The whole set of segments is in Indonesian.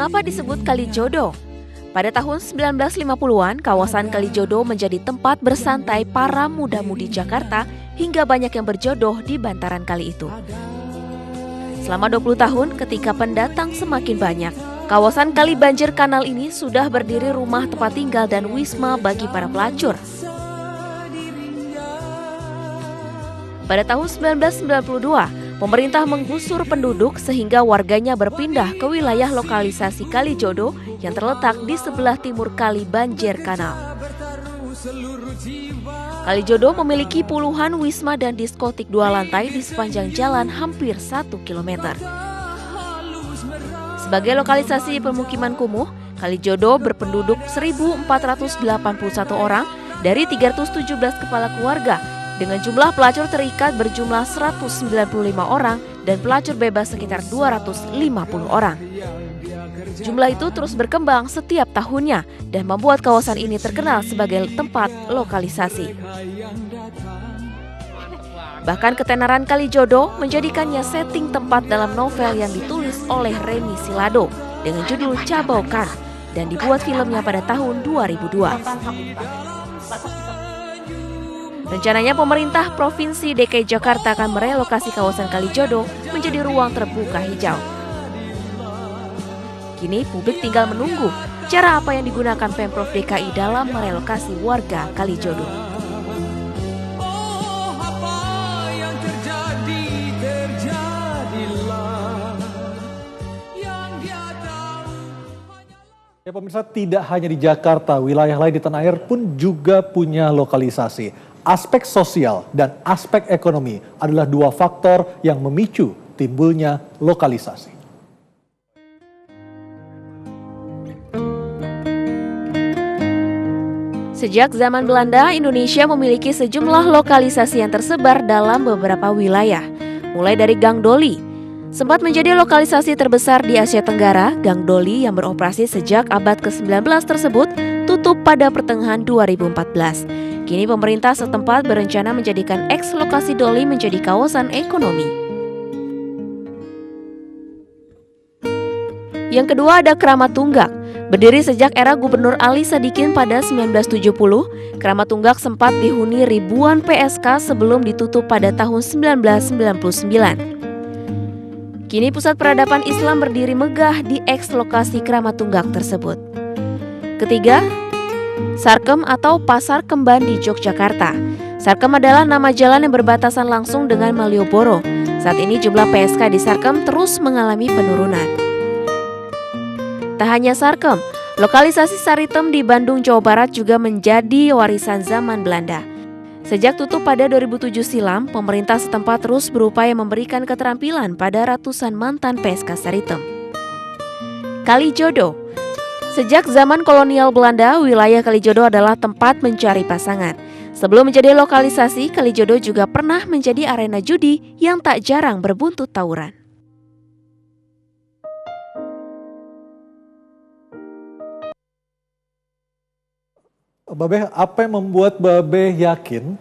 Mengapa disebut Kalijodo? Pada tahun 1950-an, kawasan Kalijodo menjadi tempat bersantai para muda-mudi Jakarta hingga banyak yang berjodoh di bantaran kali itu. Selama 20 tahun, ketika pendatang semakin banyak, kawasan Kali Banjir Kanal ini sudah berdiri rumah tempat tinggal dan wisma bagi para pelacur. Pada tahun 1992, pemerintah menggusur penduduk sehingga warganya berpindah ke wilayah lokalisasi Kalijodo yang terletak di sebelah timur Kali Banjir Kanal. Kalijodo memiliki puluhan wisma dan diskotik 2 lantai di sepanjang jalan hampir 1 km. Sebagai lokalisasi pemukiman kumuh, Kalijodo berpenduduk 1.481 orang dari 317 kepala keluarga, dengan jumlah pelacur terikat berjumlah 195 orang dan pelacur bebas sekitar 250 orang. Jumlah itu terus berkembang setiap tahunnya dan membuat kawasan ini terkenal sebagai tempat lokalisasi. Bahkan ketenaran Kalijodo menjadikannya setting tempat dalam novel yang ditulis oleh Remy Silado dengan judul Cabaukan dan dibuat filmnya pada tahun 2002. Rencananya pemerintah Provinsi DKI Jakarta akan merelokasi kawasan Kalijodo menjadi ruang terbuka hijau. Kini publik tinggal menunggu cara apa yang digunakan Pemprov DKI dalam merelokasi warga Kalijodo. Ya pemirsa, tidak hanya di Jakarta, wilayah lain di tanah air pun juga punya lokalisasi. Aspek sosial dan aspek ekonomi adalah 2 faktor yang memicu timbulnya lokalisasi. Sejak zaman Belanda, Indonesia memiliki sejumlah lokalisasi yang tersebar dalam beberapa wilayah. Mulai dari Gang Doli, sempat menjadi lokalisasi terbesar di Asia Tenggara. Gang Doli yang beroperasi sejak abad ke-19 tersebut tutup pada pertengahan 2014. Kini pemerintah setempat berencana menjadikan eks-lokasi Doli menjadi kawasan ekonomi. Yang kedua ada Kramat Tunggak. Berdiri sejak era Gubernur Ali Sadikin pada 1970, Kramat Tunggak sempat dihuni ribuan PSK sebelum ditutup pada tahun 1999. Kini pusat peradaban Islam berdiri megah di eks-lokasi Kramat Tunggak tersebut. Ketiga, Sarkem atau Pasar Kemban di Yogyakarta. Sarkem adalah nama jalan yang berbatasan langsung dengan Malioboro. Saat ini jumlah PSK di Sarkem terus mengalami penurunan. Tak hanya Sarkem, lokalisasi Saritem di Bandung, Jawa Barat juga menjadi warisan zaman Belanda. Sejak tutup pada 2007 silam, pemerintah setempat terus berupaya memberikan keterampilan pada ratusan mantan PSK Saritem. Kalijodo. Sejak zaman kolonial Belanda, wilayah Kalijodo adalah tempat mencari pasangan. Sebelum menjadi lokalisasi, Kalijodo juga pernah menjadi arena judi yang tak jarang berbuntut tawuran. Babeh, apa yang membuat Babeh yakin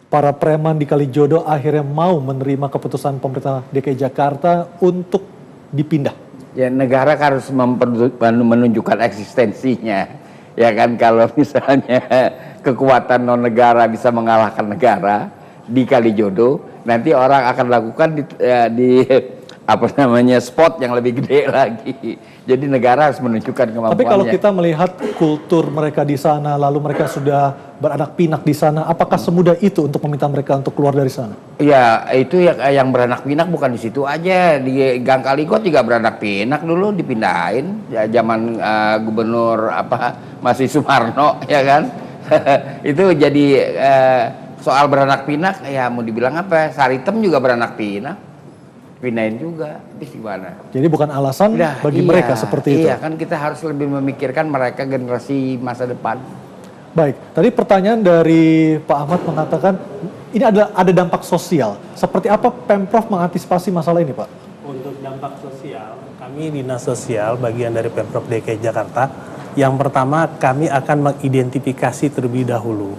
para preman di Kalijodo akhirnya mau menerima keputusan pemerintah DKI Jakarta untuk dipindah? Ya negara harus menunjukkan eksistensinya, ya kan. Kalau misalnya kekuatan non negara bisa mengalahkan negara di Kalijodo, nanti orang akan lakukan di spot yang lebih gede lagi. Jadi negara harus menunjukkan kemampuannya. Tapi kalau kita melihat kultur mereka di sana, lalu mereka sudah beranak pinak di sana, apakah semudah itu untuk meminta mereka untuk keluar dari sana? Ya itu yang beranak pinak bukan di situ aja, di Gang Kalikot juga beranak pinak dulu dipindahin ya, zaman Gubernur masih Sumarno, ya kan. Itu jadi soal beranak pinak, ya mau dibilang apa? Saritem juga beranak pinak. Pindahin juga, habis gimana? Jadi bukan alasan bagi mereka seperti itu? Iya, kan kita harus lebih memikirkan mereka generasi masa depan. Baik, tadi pertanyaan dari Pak Ahmad mengatakan ini ada dampak sosial. Seperti apa Pemprov mengantisipasi masalah ini, Pak? Untuk dampak sosial, kami Dinas Sosial bagian dari Pemprov DKI Jakarta, yang pertama kami akan mengidentifikasi terlebih dahulu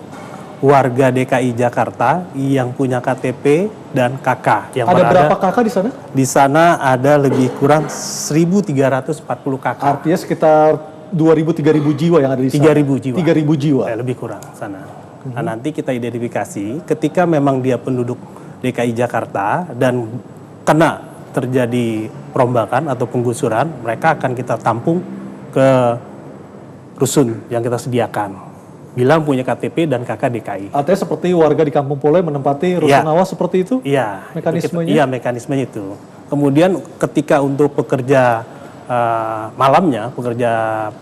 warga DKI Jakarta yang punya KTP dan KK yang Ada berada berapa kakak di sana? di sana ada lebih kurang 1.340 KK. Artinya sekitar 2.000-3.000 jiwa yang ada di sana. 3.000 jiwa. 3.000 jiwa. Lebih kurang sana. Nah, nanti kita identifikasi ketika memang dia penduduk DKI Jakarta dan kena terjadi perombakan atau penggusuran, mereka akan kita tampung ke rusun yang kita sediakan. Bilang punya KTP dan KK DKI. Artinya seperti warga di Kampung Pole menempati rusunawa seperti itu? Iya. Mekanismenya? Iya, mekanismenya itu. Kemudian ketika untuk pekerja malamnya, pekerja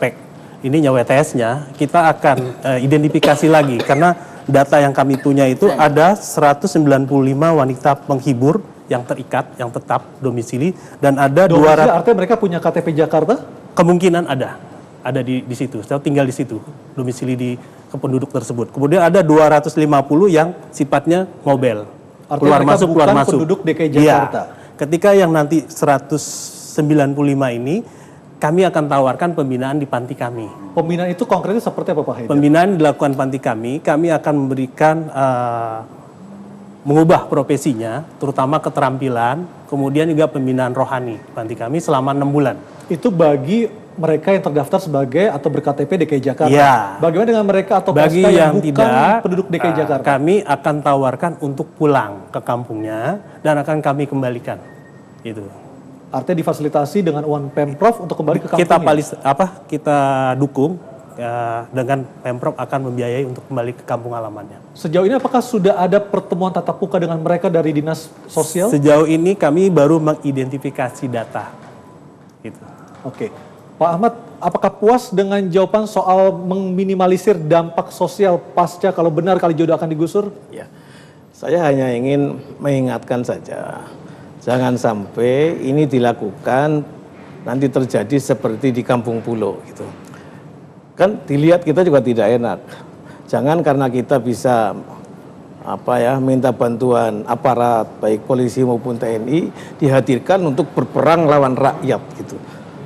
PEK, ininya WTS-nya, kita akan identifikasi lagi. Karena data yang kami punya itu ada 195 wanita penghibur yang terikat, yang tetap domisili. Dan ada 200... Artinya mereka punya KTP Jakarta? Kemungkinan ada di situ. Saya tinggal di situ, domisili di penduduk tersebut. Kemudian ada 250 yang sifatnya mobile. Artinya mereka bukan penduduk DKI Jakarta. Ya, ketika yang nanti 195 ini, kami akan tawarkan pembinaan di panti kami. Pembinaan itu konkretnya seperti apa Pak Haidar? Pembinaan dilakukan panti kami akan memberikan mengubah profesinya, terutama keterampilan, kemudian juga pembinaan rohani panti kami selama 6 bulan. Itu bagi mereka yang terdaftar sebagai atau ber-KTP DKI Jakarta. Ya. Bagaimana dengan mereka atau bagi PSK yang bukan tidak, penduduk DKI Jakarta? Kami akan tawarkan untuk pulang ke kampungnya dan akan kami kembalikan. Itu. Artinya difasilitasi dengan uang Pemprov untuk kembali ke kampungnya? Kita dukung dengan Pemprov akan membiayai untuk kembali ke kampung halamannya. Sejauh ini apakah sudah ada pertemuan tatap muka dengan mereka dari Dinas Sosial? Sejauh ini kami baru mengidentifikasi data. Gitu. Oke. Pak Ahmad, apakah puas dengan jawaban soal meminimalisir dampak sosial pasca kalau benar Kalijodo akan digusur? Ya, saya hanya ingin mengingatkan saja, jangan sampai ini dilakukan nanti terjadi seperti di Kampung Pulo gitu. Kan dilihat kita juga tidak enak. Jangan karena kita bisa minta bantuan aparat baik polisi maupun TNI dihadirkan untuk berperang lawan rakyat gitu.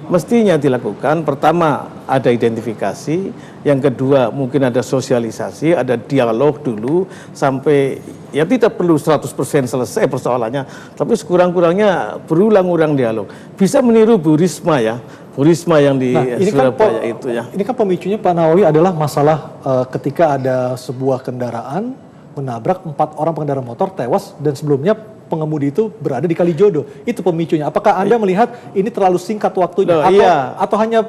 Mestinya dilakukan, pertama ada identifikasi, yang kedua mungkin ada sosialisasi, ada dialog dulu, sampai ya tidak perlu 100% selesai persoalannya, tapi sekurang-kurangnya berulang-ulang dialog. Bisa meniru Bu Risma ya, Bu Risma yang di Surabaya itu ya. Ini kan pemicunya Pak Nawawi adalah masalah ketika ada sebuah kendaraan menabrak 4 orang pengendara motor tewas dan sebelumnya pengemudi itu berada di Kalijodo. Itu pemicunya. Apakah Anda melihat ini terlalu singkat waktunya atau hanya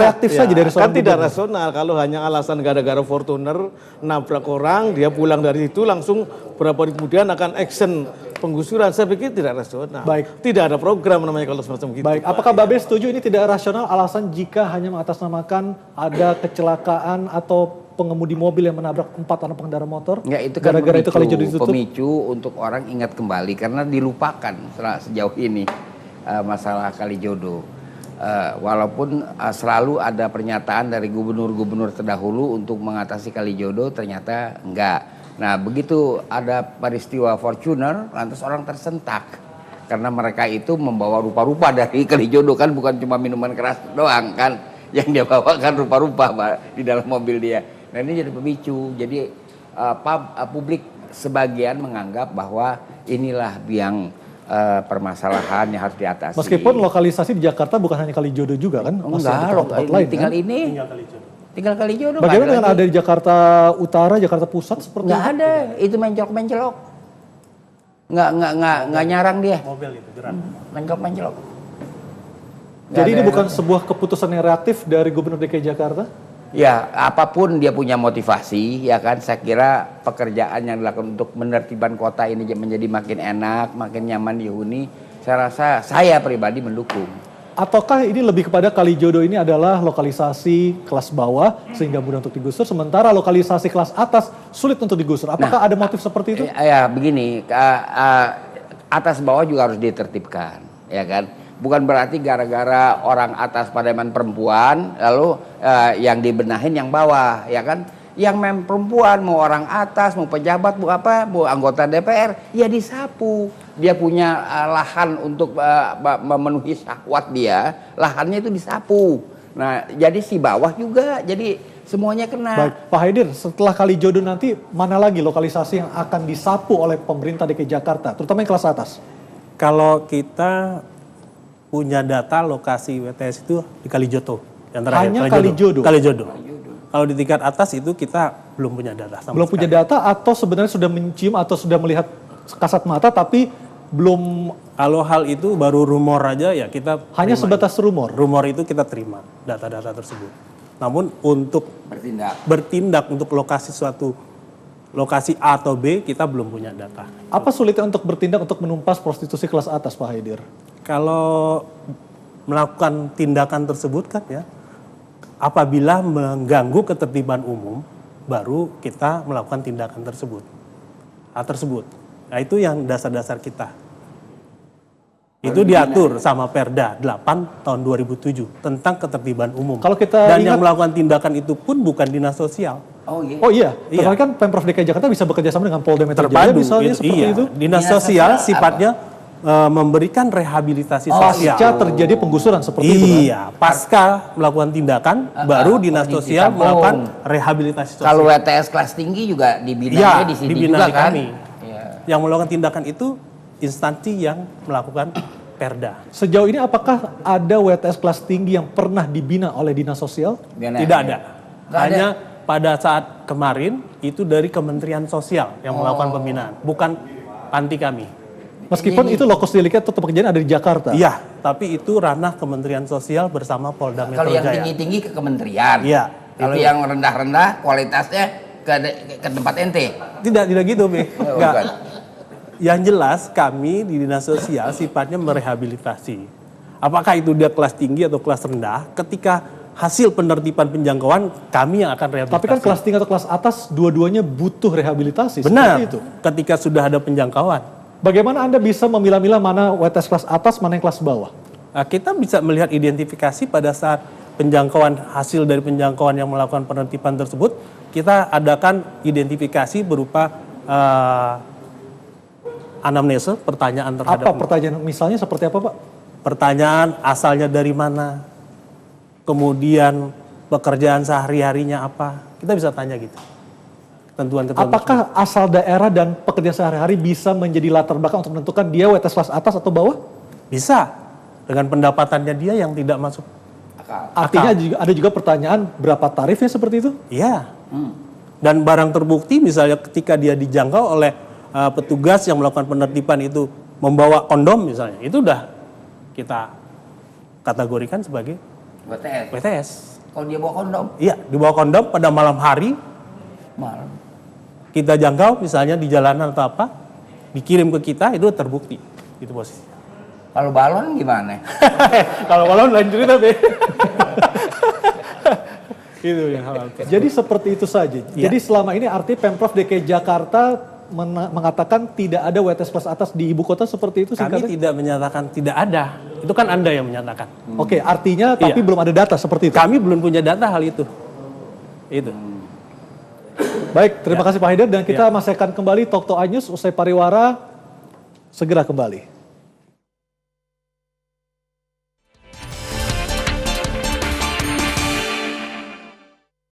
reaktif saja dari seorang kan tidak rasional kalau hanya alasan gara-gara Fortuner nabrak orang, dia pulang dari situ langsung berapa hari kemudian akan action penggusuran. Saya pikir tidak rasional. Baik. Tidak ada program namanya kalau semacam gitu. Baik, apakah Babe setuju ini tidak rasional alasan jika hanya mengatasnamakan ada kecelakaan atau pengemudi mobil yang menabrak 4 orang pengendara motor? Ya, itu kan gara-gara itu Kalijodo ditutup. Pemicu untuk orang ingat kembali karena dilupakan sejauh ini masalah Kalijodo. Walaupun selalu ada pernyataan dari gubernur-gubernur terdahulu untuk mengatasi Kalijodo, ternyata enggak. Nah, begitu ada peristiwa Fortuner, lantas orang tersentak. Karena mereka itu membawa rupa-rupa dari Kalijodo, kan bukan cuma minuman keras doang kan. Yang dia bawa kan rupa-rupa di dalam mobil dia. Nah, ini jadi pemicu. Jadi publik sebagian menganggap bahwa inilah yang permasalahan yang harus diatasi. Meskipun lokalisasi di Jakarta bukan hanya Kalijodo juga kan? Enggak, tinggal kan? ini. Tinggal Kalijodo. Bagaimana dengan ada di Jakarta Utara, Jakarta Pusat seperti itu? Nggak ada, itu mencolok-mencolok. Nggak nyarang dia. Mobil itu gerak. Mencolok-mencolok. Jadi ini bukan sebuah keputusan yang reaktif dari Gubernur DKI Jakarta? Ya, apapun dia punya motivasi, ya kan. Saya kira pekerjaan yang dilakukan untuk menertibkan kota ini menjadi makin enak, makin nyaman dihuni. Saya rasa saya pribadi mendukung. Ataukah ini lebih kepada Kalijodo ini adalah lokalisasi kelas bawah sehingga mudah untuk digusur, sementara lokalisasi kelas atas sulit untuk digusur? Apakah ada motif seperti itu? Ya begini, atas bawah juga harus ditertibkan, ya kan. Bukan berarti gara-gara orang atas pademan perempuan lalu yang dibenahin yang bawah, ya kan. Yang perempuan mau orang atas, mau pejabat, mau anggota DPR, ya disapu. Dia punya lahan untuk memenuhi syahwat dia, lahannya itu disapu. Nah, jadi si bawah juga jadi semuanya kena. Baik, Pak Haidir, setelah Kalijodo nanti mana lagi lokalisasi yang akan disapu oleh pemerintah DKI Jakarta, terutama yang kelas atas? Kalau kita punya data lokasi WTS itu di Kalijodo. Yang terakhir, Hanya Kalijodo? Kalijodo. Kalau di tingkat atas itu kita belum punya data sama Belum sekali. punya data atau sebenarnya sudah mencium atau sudah melihat kasat mata tapi belum, Kalau hal itu baru rumor aja ya kita hanya terima sebatas itu. rumor? Rumor itu kita terima data-data tersebut. Namun untuk bertindak untuk lokasi A atau B kita belum punya data. Apa sulitnya untuk bertindak untuk menumpas prostitusi kelas atas, Pak Haidir? Kalau melakukan tindakan tersebut kan ya, apabila mengganggu ketertiban umum, baru kita melakukan tindakan tersebut. Nah itu yang dasar-dasar kita. Itu diatur sama Perda 8 tahun 2007 tentang ketertiban umum. Kalau kita Dan ingat- yang melakukan tindakan itu pun bukan dinas sosial. Oh iya. Oh iya, Iya. terkadang kan Pemprov DKI Jakarta bisa bekerja sama dengan Polda Metro Jaya Terpadu misalnya seperti iya. itu. Dinas Dinas sosial sosial sifatnya memberikan rehabilitasi sosial. Pasca terjadi penggusuran seperti itu kan? Iya, pasca melakukan tindakan, baru dinas sosial ditampung. melakukan rehabilitasi sosial. Kalau WTS kelas tinggi juga dibinanya Iya, di sini dibina juga di kan? kami. Iya. Yang melakukan tindakan itu instansi yang melakukan Perda. Sejauh ini apakah ada WTS kelas tinggi yang pernah dibina oleh dinas sosial? Gimana? Tidak ada. Nggak Hanya pada saat kemarin itu dari Kementerian Sosial yang melakukan pembinaan, bukan panti kami. Meskipun itu lokus deliknya atau pekerjaan ada di Jakarta. Iya, tapi itu ranah Kementerian Sosial bersama Polda Metro Kalau yang Jaya. tinggi-tinggi ke kementerian. Iya, Kalau itu. yang rendah-rendah kualitasnya ke tempat ente. Tidak gitu, Be. Oh, Enggak. bukan. Yang jelas kami di Dinas Sosial sifatnya merehabilitasi. Apakah itu dia kelas tinggi atau kelas rendah, ketika hasil penertiban penjangkauan kami yang akan rehabilitasi. Tapi kan kelas tinggi atau kelas atas dua-duanya butuh rehabilitasi. Benar, Seperti itu. ketika sudah ada penjangkauan. Bagaimana Anda bisa memilah-milah mana WTS kelas atas, mana yang kelas bawah? Nah, kita bisa melihat identifikasi pada saat hasil dari penjangkauan yang melakukan penertiban tersebut, kita adakan identifikasi berupa anamnesa, pertanyaan terhadap Apa pertanyaan misalnya seperti apa, Pak? pertanyaan asalnya dari mana, kemudian pekerjaan sehari-harinya apa, kita bisa tanya gitu. Ketentuan-ketentuan. Apakah asal daerah dan pekerjaan sehari-hari bisa menjadi latar belakang untuk menentukan dia WTS kelas atas atau bawah? Bisa, dengan pendapatannya dia yang tidak masuk. Artinya ada juga pertanyaan berapa tarifnya seperti itu? Iya. Dan barang terbukti misalnya ketika dia dijangkau oleh petugas yang melakukan penertiban itu membawa kondom misalnya, itu udah kita kategorikan sebagai WTS. WTS. Kalau dia bawa kondom, Iya, dibawa kondom pada malam hari, malam. kita jangkau misalnya di jalanan atau apa, dikirim ke kita, itu terbukti. Itu posisi. Kalau balon gimana? Kalau lain cerita deh. Itu yang hal. Jadi seperti itu saja. Iya. Jadi selama ini arti Pemprov DKI Jakarta mengatakan tidak ada WTS kelas atas di ibu kota seperti itu Kami singkatnya? tidak menyatakan tidak ada. Itu kan Anda yang menyatakan. Oke, artinya tapi Iya. belum ada data seperti itu. Kami belum punya data hal itu. Itu. Baik, terima kasih Pak Haidir dan kita Ya. masih akan kembali Talk to News usai pariwara segera kembali.